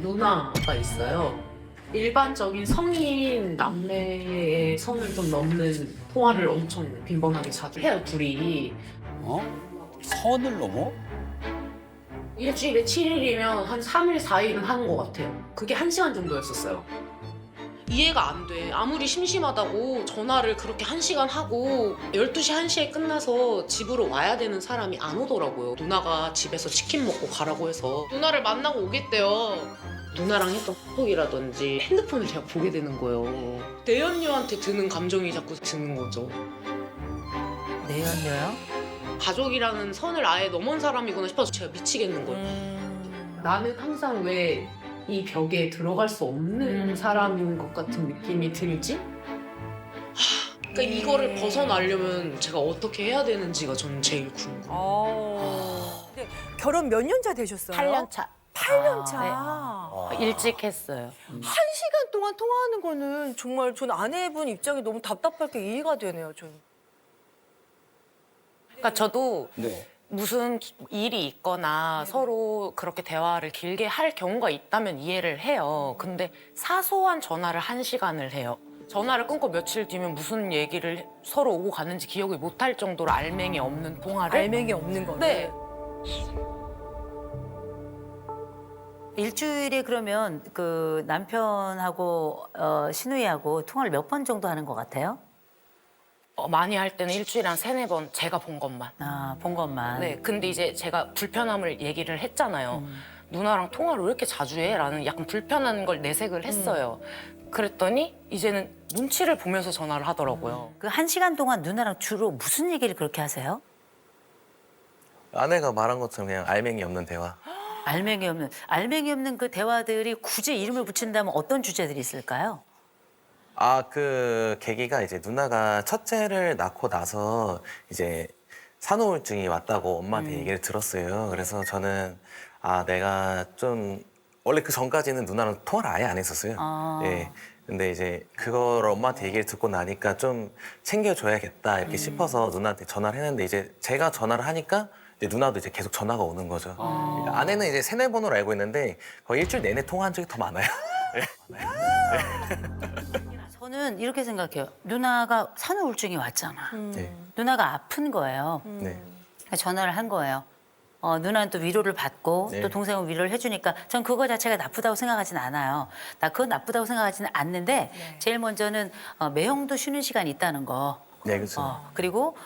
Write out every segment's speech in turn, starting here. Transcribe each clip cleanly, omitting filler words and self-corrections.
누나가 있어요. 일반적인 성인 남매의 선을 좀 넘는 통화를 엄청 빈번하게 자주 해요, 둘이. 어? 선을 넘어? 일주일에 7일이면 한 3일, 4일은 하는 것 같아요. 그게 1시간 정도였었어요. 이해가 안 돼. 아무리 심심하다고 전화를 그렇게 1시간 하고 12시, 1시에 끝나서 집으로 와야 되는 사람이 안 오더라고요. 누나가 집에서 치킨 먹고 가라고 해서 누나를 만나고 오겠대요. 누나랑 했던 톡이라든지 핸드폰을 제가 보게 되는 거예요. 내연녀한테 드는 감정이 자꾸 드는 거죠. 내연녀요? 가족이라는 선을 아예 넘은 사람이구나 싶어서 제가 미치겠는 거예요. 나는 항상 왜 이 벽에 들어갈 수 없는 사람인 것 같은 느낌이 들지? 그러니까 이거를 벗어나려면 제가 어떻게 해야 되는지가 저는 제일 궁금해요. 근데 결혼 몇 년 차 되셨어요? 8년 차. 8년 차. 일찍 했어요. 1시간 동안 통화하는 거는 정말 전 아내분 입장이 너무 답답할 게 이해가 되네요, 전. 그러니까 저도 네. 무슨 일이 있거나 서로 그렇게 대화를 길게 할 경우가 있다면 이해를 해요. 근데 사소한 전화를 1시간을 해요. 전화를 끊고 며칠 뒤면 무슨 얘기를 서로 오고 갔는지 기억을 못 할 정도로 알맹이 없는 통화를. 알맹이 없는 거네. 네. 일주일에 그러면 그 남편하고 시누이하고 통화를 몇 번 정도 하는 것 같아요? 많이 할 때는 일주일에 한 3-4번 제가 본 것만. 아, 본 것만. 네. 근데 이제 제가 불편함을 얘기를 했잖아요. 누나랑 통화를 왜 이렇게 자주 해? 라는 약간 불편한 걸 내색을 했어요. 그랬더니 이제는 눈치를 보면서 전화를 하더라고요. 그 1시간 동안 누나랑 주로 무슨 얘기를 그렇게 하세요? 아내가 말한 것처럼 그냥 알맹이 없는 대화. 알맹이 없는 그 대화들이 굳이 이름을 붙인다면 어떤 주제들이 있을까요? 그 계기가 이제 누나가 첫째를 낳고 나서 이제 산후우울증이 왔다고 엄마한테 얘기를 들었어요. 그래서 저는 내가 좀 원래 그 전까지는 누나랑 통화를 아예 안 했었어요. 예. 근데 이제 그걸 엄마한테 얘기를 듣고 나니까 좀 챙겨줘야겠다 이렇게 싶어서 누나한테 전화를 했는데 이제 제가 전화를 하니까 이제 누나도 이제 계속 전화가 오는 거죠. 그러니까 아내는 이제 3-4번으로 알고 있는데 거의 일주일 내내 통화한 적이 더 많아요. 저는 이렇게 생각해요. 누나가 산후우울증이 왔잖아. 네. 누나가 아픈 거예요. 네. 전화를 한 거예요. 누나는 또 위로를 받고 네. 또 동생은 위로를 해주니까 전 그거 자체가 나쁘다고 생각하진 않아요. 나 그거 나쁘다고 생각하지는 않는데 제일 먼저는 매형도 쉬는 시간이 있다는 거. 네, 그렇죠. 그리고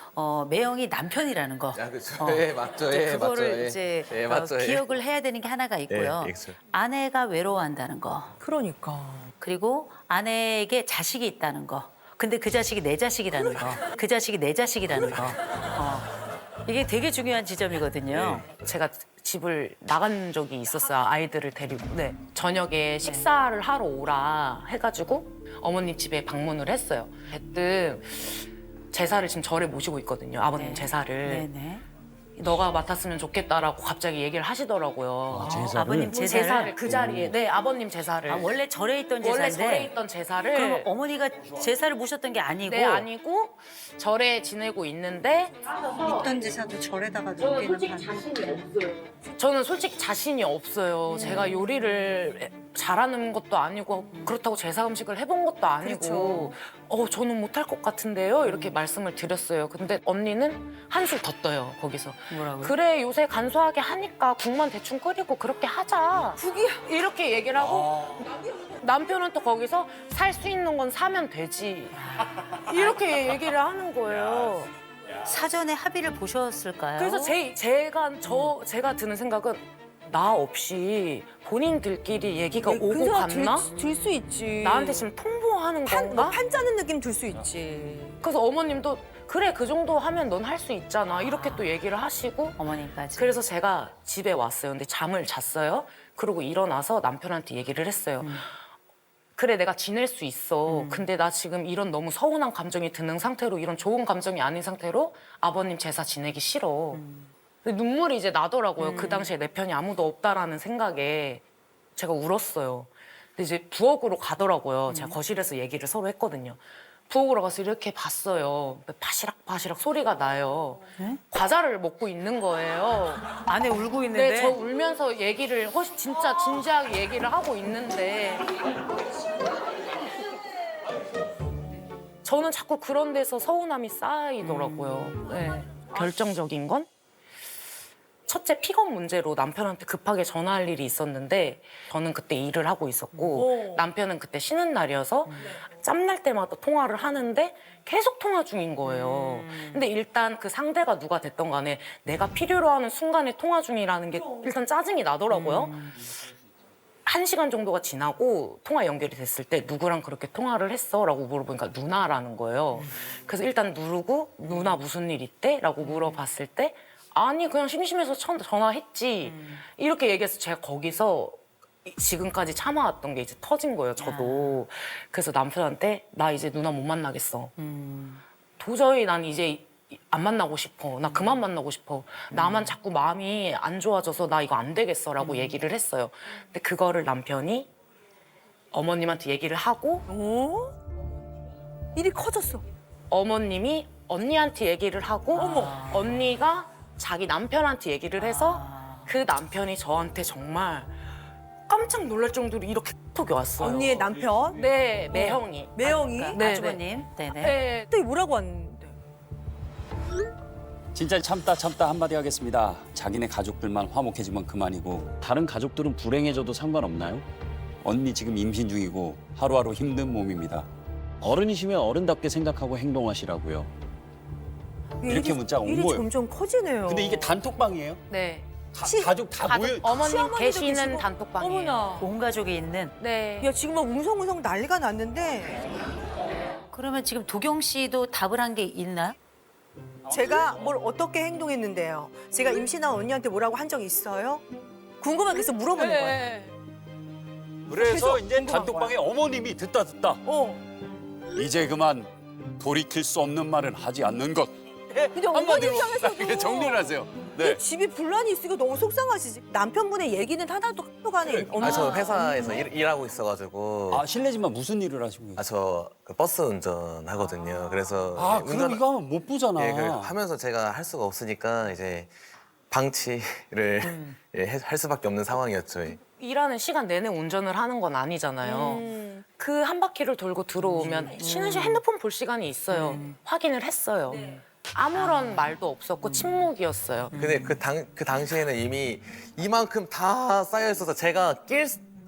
매형이 남편이라는 거. 그렇죠. 예, 맞죠. 이제 예, 그거를 맞죠. 예. 이제 예, 맞죠. 예. 기억을 해야 되는 게 하나가 있고요. 예, 그렇죠. 아내가 외로워한다는 거. 그러니까. 그리고 아내에게 자식이 있다는 거. 근데 그 자식이 내 자식이라는 거. 그 자식이 내 자식이라는 거. 이게 되게 중요한 지점이거든요. 제가 집을 나간 적이 있었어요. 아이들을 데리고. 네. 저녁에 식사를 하러 오라 해가지고 어머님 집에 방문을 했어요. 대뜸 제사를 지금 절에 모시고 있거든요. 아버님 네. 제사를. 네네. 너가 맡았으면 좋겠다라고 갑자기 얘기를 하시더라고요. 제사를? 아버님 제사를? 그 자리에. 네, 아버님 제사를. 원래 절에 있던 원래 제사인데. 절에 있던 제사를. 그럼 어머니가 제사를 모셨던 게 아니고. 네, 아니고 절에 지내고 있는데 있던 제사도 절에다가 놓기는 저는 솔직히 자신이 없어요. 제가 요리를 잘하는 것도 아니고 그렇다고 제사 음식을 해본 것도 아니고 저는 못할 것 같은데요? 이렇게 말씀을 드렸어요. 근데 언니는 한술 더 떠요, 거기서. 뭐라고요? 그래, 요새 간소하게 하니까 국만 대충 끓이고 그렇게 하자. 국이야. 이렇게 얘기를 하고 남편은 또 거기서 살 수 있는 건 사면 되지. 이렇게 얘기를 하는 거예요. 사전에 합의를 보셨을까요? 그래서 제가 드는 생각은 나 없이 본인들끼리 얘기가 오고 갔나? 들수 있지. 나한테 지금 통보하는 건가? 판 짜는 느낌 들 수 있지. 그래서 어머님도 그래 그 정도 하면 넌 할 수 있잖아 이렇게 또 얘기를 하시고 어머니까지. 그래서 제가 집에 왔어요. 근데 잠을 잤어요. 그러고 일어나서 남편한테 얘기를 했어요. 그래 내가 지낼 수 있어. 근데 나 지금 이런 너무 서운한 감정이 드는 상태로 이런 좋은 감정이 아닌 상태로 아버님 제사 지내기 싫어. 근데 눈물이 이제 나더라고요. 그 당시에 내 편이 아무도 없다라는 생각에 제가 울었어요. 근데 이제 부엌으로 가더라고요. 제가 거실에서 얘기를 서로 했거든요. 부엌으로 가서 이렇게 봤어요. 바시락바시락 소리가 나요. 네? 과자를 먹고 있는 거예요. 아내 울고 있는데. 네, 저 울면서 얘기를 훨씬 진짜 진지하게 얘기를 하고 있는데 저는 자꾸 그런 데서 서운함이 쌓이더라고요. 네. 결정적인 건 첫째 픽업 문제로 남편한테 급하게 전화할 일이 있었는데 저는 그때 일을 하고 있었고 남편은 그때 쉬는 날이어서 짬날 때마다 통화를 하는데 계속 통화 중인 거예요. 근데 일단 그 상대가 누가 됐던 간에 내가 필요로 하는 순간에 통화 중이라는 게 일단 짜증이 나더라고요. 1시간 정도가 지나고 통화 연결이 됐을 때 누구랑 그렇게 통화를 했어? 라고 물어보니까 누나라는 거예요. 그래서 일단 누르고 누나 무슨 일 있대? 라고 물어봤을 때 아니 그냥 심심해서 전화했지. 이렇게 얘기해서 제가 거기서 지금까지 참아왔던 게 이제 터진 거예요, 저도. 그래서 남편한테 나 이제 누나 못 만나겠어. 도저히 난 이제 안 만나고 싶어. 나 그만 만나고 싶어. 나만 자꾸 마음이 안 좋아져서 나 이거 안 되겠어라고 얘기를 했어요. 근데 그거를 남편이 어머님한테 얘기를 하고 일이 커졌어. 어머님이 언니한테 얘기를 하고 언니가 자기 남편한테 얘기를 해서 그 남편이 저한테 정말 깜짝 놀랄 정도로 이렇게 톡이 왔어요. 언니의 남편. 네, 매형이. 매형이. 네, 아주버님. 네네. 네. 그때 뭐라고 왔는데? 진짜 참다 한마디 하겠습니다. 자기네 가족들만 화목해지면 그만이고 다른 가족들은 불행해져도 상관없나요? 언니 지금 임신 중이고 하루하루 힘든 몸입니다. 어른이시면 어른답게 생각하고 행동하시라고요. 이렇게 문자가 온 일이 거예요. 점점 커지네요. 근데 이게 단톡방이에요? 네. 가족 다 모여. 어머님 시어머니도 계시는 계시고. 단톡방이에요. 어머나. 온 가족이 있는. 네. 야 지금 막 웅성웅성 난리가 났는데 그러면 지금 도경 씨도 답을 한 게 있나요? 제가 뭘 어떻게 행동했는데요? 제가 임신한 언니한테 뭐라고 한 적 있어요? 궁금한 계속 물어보는 거예요. 네. 그래서 계속 이제 궁금한 단톡방에 어머님이 듣다 이제 그만 돌이킬 수 없는 말은 하지 않는 것. 근데 어머니 한마디로 입장에서도 정리를 하세요. 내 네. 집이 분란이 있으니까 너무 속상하시지. 남편분의 얘기는 하나도 한동안에 없나? 저 회사에서 일하고 있어가지고 아 실례지만 무슨 일을 하시고 계세요? 저 그 버스 운전하거든요. 그래서 아 그럼 이거 하면 못 보잖아. 예, 하면서 제가 할 수가 없으니까 이제 방치를 할 수밖에 없는 상황이었죠. 예. 일하는 시간 내내 운전을 하는 건 아니잖아요. 그 한 바퀴를 돌고 들어오면 쉬는 시간 핸드폰 볼 시간이 있어요. 확인을 했어요. 아무런 말도 없었고 침묵이었어요. 근데 그 당시에는 이미 이만큼 다 쌓여 있어서 제가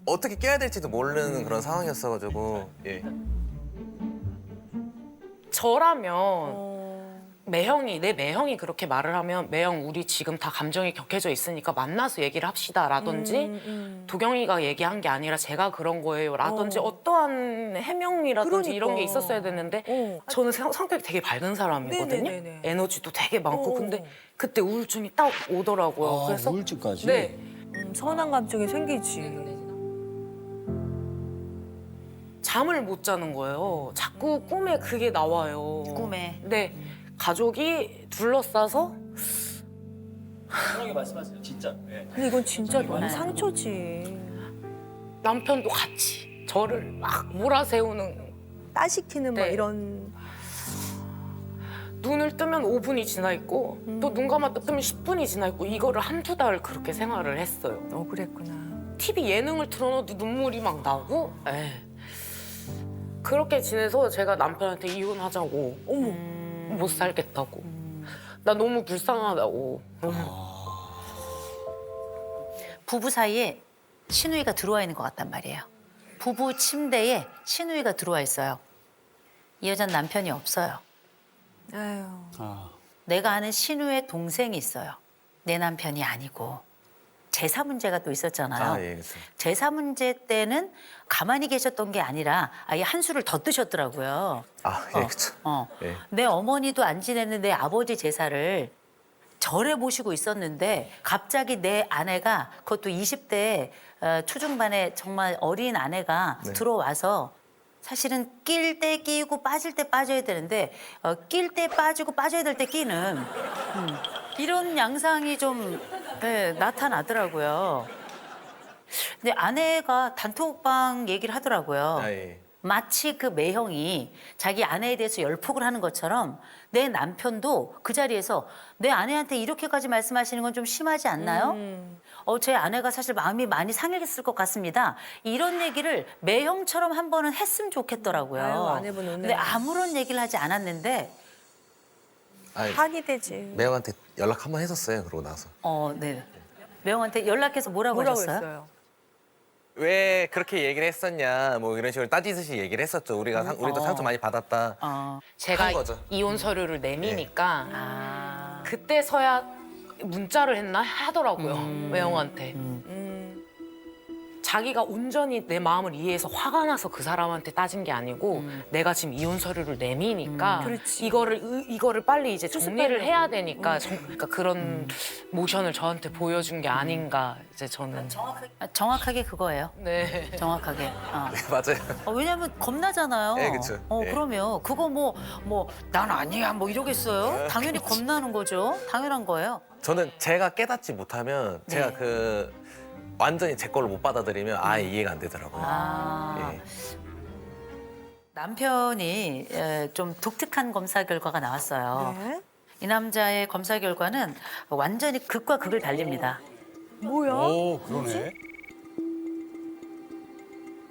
어떻게 깨야 될지도 모르는 그런 상황이었어가지고 예. 저라면 내 매형이 그렇게 말을 하면 매형 우리 지금 다 감정이 격해져 있으니까 만나서 얘기를 합시다라든지 도경이가 얘기한 게 아니라 제가 그런 거예요라든지 어떠한 해명이라든지 이런 게 그러니까. 있었어야 됐는데 저는 성격이 되게 밝은 사람이거든요. 네네네네. 에너지도 되게 많고 근데 그때 우울증이 딱 오더라고요. 아, 그래서 우울증까지? 네. 서운한 감정이 생기지. 잠을 못 자는 거예요. 자꾸 꿈에 그게 나와요. 꿈에. 네. 가족이 둘러싸서 편하게 말씀하세요. 진짜. 네. 근데 이건 진짜 너무 상처지. 남편도 같이 저를 막 몰아세우는 따시키는 막 네. 이런. 눈을 뜨면 5분이 지나 있고 또 눈 감았다 뜨면 10분이 지나 있고 이거를 한두 달 그렇게 생활을 했어요. 그랬구나. TV 예능을 틀어놔도 눈물이 막 나고 그렇게 지내서 제가 남편한테 이혼하자고 못 살겠다고 나 너무 불쌍하다고 부부 사이에 신우이가 들어와 있는 것 같단 말이에요. 부부 침대에 신우이가 들어와 있어요. 이 여자는 남편이 없어요. 아유. 아, 내가 아는 신우의 동생이 있어요. 내 남편이 아니고. 제사 문제가 또 있었잖아요. 예, 그렇죠. 제사 문제 때는 가만히 계셨던 게 아니라 아예 한 수를 더 뜨셨더라고요. 예, 그렇죠. 예. 내 어머니도 안 지내는 내 아버지 제사를 절에 모시고 있었는데 갑자기 내 아내가 그것도 20대 초중반의 정말 어린 아내가 네. 들어와서 사실은 낄 때 끼고 빠질 때 빠져야 되는데 낄 때 빠지고 빠져야 될 때 끼는 이런 양상이 좀 나타나더라고요. 근데 아내가 단톡방 얘기를 하더라고요. 아, 예. 마치 그 매형이 자기 아내에 대해서 열폭을 하는 것처럼 내 남편도 그 자리에서 내 아내한테 이렇게까지 말씀하시는 건 좀 심하지 않나요? 제 아내가 사실 마음이 많이 상했을 것 같습니다. 이런 얘기를 매형처럼 한 번은 했으면 좋겠더라고요. 아유, 아내분 은혜. 근데 아무런 얘기를 하지 않았는데 아니, 한이 되지. 매형한테 연락 한번 했었어요. 그러고 나서. 네. 매형한테 연락해서 뭐라고 하셨어요? 했어요? 왜 그렇게 얘기를 했었냐 뭐 이런 식으로 따지듯이 얘기를 했었죠. 우리도 상처 많이 받았다. 제가 한 거죠. 이혼 서류를 내미니까 아. 그때서야 문자를 했나 하더라고요. 매형한테. 자기가 온전히 내 마음을 이해해서 화가 나서 그 사람한테 따진 게 아니고 내가 지금 이혼 서류를 내미니까 그렇지. 이거를 빨리 이제 정리를 해야 되니까 그러니까 그런 모션을 저한테 보여준 게 아닌가 이제 저는 정확하게 그거예요. 네. 정확하게. 맞아요. 왜냐면 겁나잖아요. 네, 그쵸. 네. 그러면 그거 난 아니야 뭐 이러겠어요? 당연히 겁나는 거죠. 당연한 거예요. 저는 제가 깨닫지 못하면 제가 네. 완전히 제 걸로 못 받아들이면 아예 이해가 안 되더라고요. 예. 남편이 좀 독특한 검사 결과가 나왔어요. 네. 이 남자의 검사 결과는 완전히 극과 극을 달립니다. 뭐야? 오, 그러네.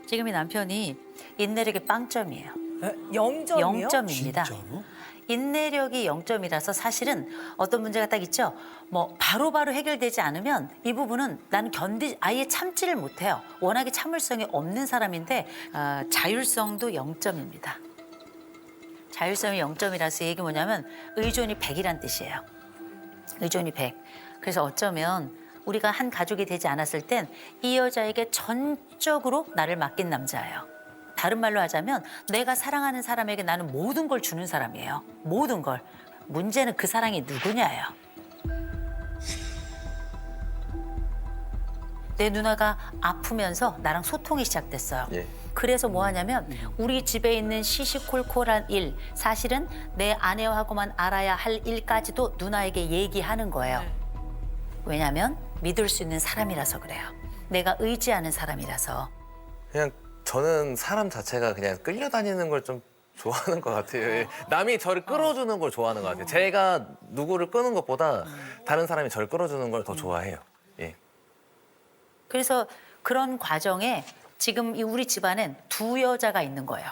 지금 이 남편이 인내력이 빵점이에요. 0점이요? 0점입니다. 인내력이 0점이라서 사실은 어떤 문제가 딱 있죠. 바로바로 해결되지 않으면 이 부분은 나는 아예 참지를 못해요. 워낙에 참을성이 없는 사람인데 자율성도 0점입니다. 자율성이 0점이라서 얘기 뭐냐면 의존이 100이란 뜻이에요. 의존이 100. 그래서 어쩌면 우리가 한 가족이 되지 않았을 땐 이 여자에게 전적으로 나를 맡긴 남자예요. 다른 말로 하자면 내가 사랑하는 사람에게 나는 모든 걸 주는 사람이에요. 모든 걸. 문제는 그 사랑이 누구냐예요. 내 누나가 아프면서 나랑 소통이 시작됐어요. 예. 그래서 뭐 하냐면 우리 집에 있는 시시콜콜한 일, 사실은 내 아내하고만 알아야 할 일까지도 누나에게 얘기하는 거예요. 왜냐면 믿을 수 있는 사람이라서 그래요. 내가 의지하는 사람이라서. 그냥 저는 사람 자체가 그냥 끌려다니는 걸 좀 좋아하는 것 같아요. 남이 저를 끌어주는 걸 좋아하는 것 같아요. 제가 누구를 끄는 것보다 다른 사람이 저를 끌어주는 걸 더 좋아해요. 예. 그래서 그런 과정에 지금 이 우리 집안엔 두 여자가 있는 거예요.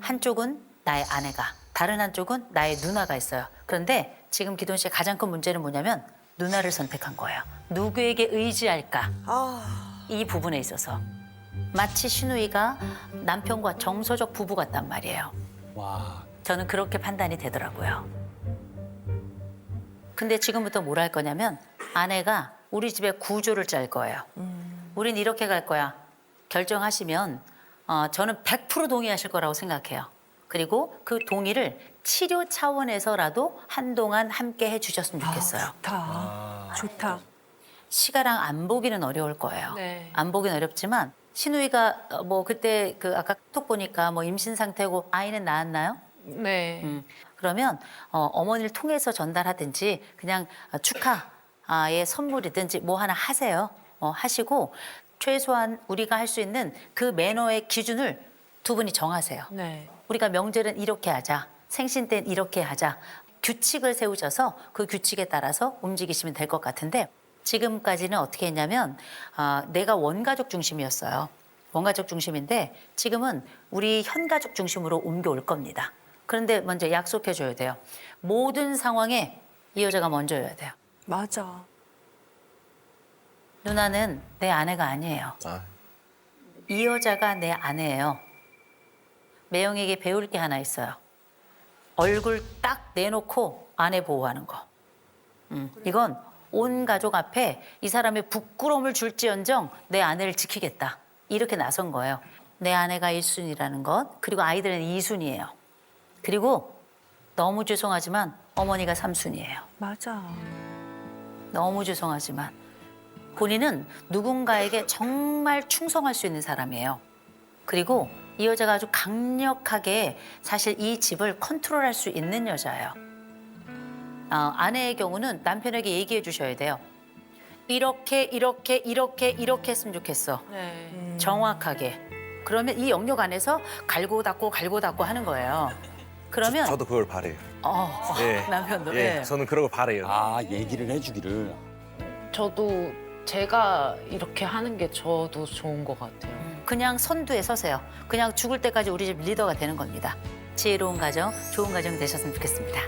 한쪽은 나의 아내가, 다른 한쪽은 나의 누나가 있어요. 그런데 지금 기돈 씨의 가장 큰 문제는 뭐냐면 누나를 선택한 거예요. 누구에게 의지할까? 이 부분에 있어서. 마치 신우이가 남편과 정서적 부부 같단 말이에요. 와, 저는 그렇게 판단이 되더라고요. 근데 지금부터 뭘 할 거냐면 아내가 우리 집에 구조를 짤 거예요. 우린 이렇게 갈 거야. 결정하시면 저는 100% 동의하실 거라고 생각해요. 그리고 그 동의를 치료 차원에서라도 한동안 함께 해주셨으면 좋겠어요. 좋다. 시가랑 안 보기는 어려울 거예요. 네. 안 보기는 어렵지만 신우이가 그때 아까 톡 보니까 임신 상태고 아이는 낳았나요? 네. 그러면 어머니를 통해서 전달하든지 그냥 축하의 선물이든지 뭐 하나 하세요. 하시고 최소한 우리가 할 수 있는 그 매너의 기준을 두 분이 정하세요. 네. 우리가 명절은 이렇게 하자. 생신 땐 이렇게 하자. 규칙을 세우셔서 그 규칙에 따라서 움직이시면 될 것 같은데 지금까지는 어떻게 했냐면 내가 원가족 중심이었어요. 원가족 중심인데 지금은 우리 현가족 중심으로 옮겨올 겁니다. 그런데 먼저 약속해 줘야 돼요. 모든 상황에 이 여자가 먼저여야 돼요. 맞아. 누나는 내 아내가 아니에요. 이 여자가 내 아내예요. 매형에게 배울 게 하나 있어요. 얼굴 딱 내놓고 아내 보호하는 거. 이건 온 가족 앞에 이 사람의 부끄러움을 줄지언정 내 아내를 지키겠다. 이렇게 나선 거예요. 내 아내가 1순위라는 것, 그리고 아이들은 2순위예요. 그리고 너무 죄송하지만 어머니가 3순위예요. 맞아. 너무 죄송하지만 본인은 누군가에게 정말 충성할 수 있는 사람이에요. 그리고 이 여자가 아주 강력하게 사실 이 집을 컨트롤할 수 있는 여자예요. 아내의 경우는 남편에게 얘기해 주셔야 돼요. 이렇게 했으면 좋겠어. 네. 정확하게. 그러면 이 영역 안에서 갈고 닦고 하는 거예요. 그러면 저도 그걸 바래요. 예. 남편도 예, 저는 그런 걸 바래요. 아, 얘기를 해주기를. 저도 제가 이렇게 하는 게 저도 좋은 것 같아요. 그냥 선두에 서세요. 그냥 죽을 때까지 우리 집 리더가 되는 겁니다. 지혜로운 가정, 좋은 가정 되셨으면 좋겠습니다.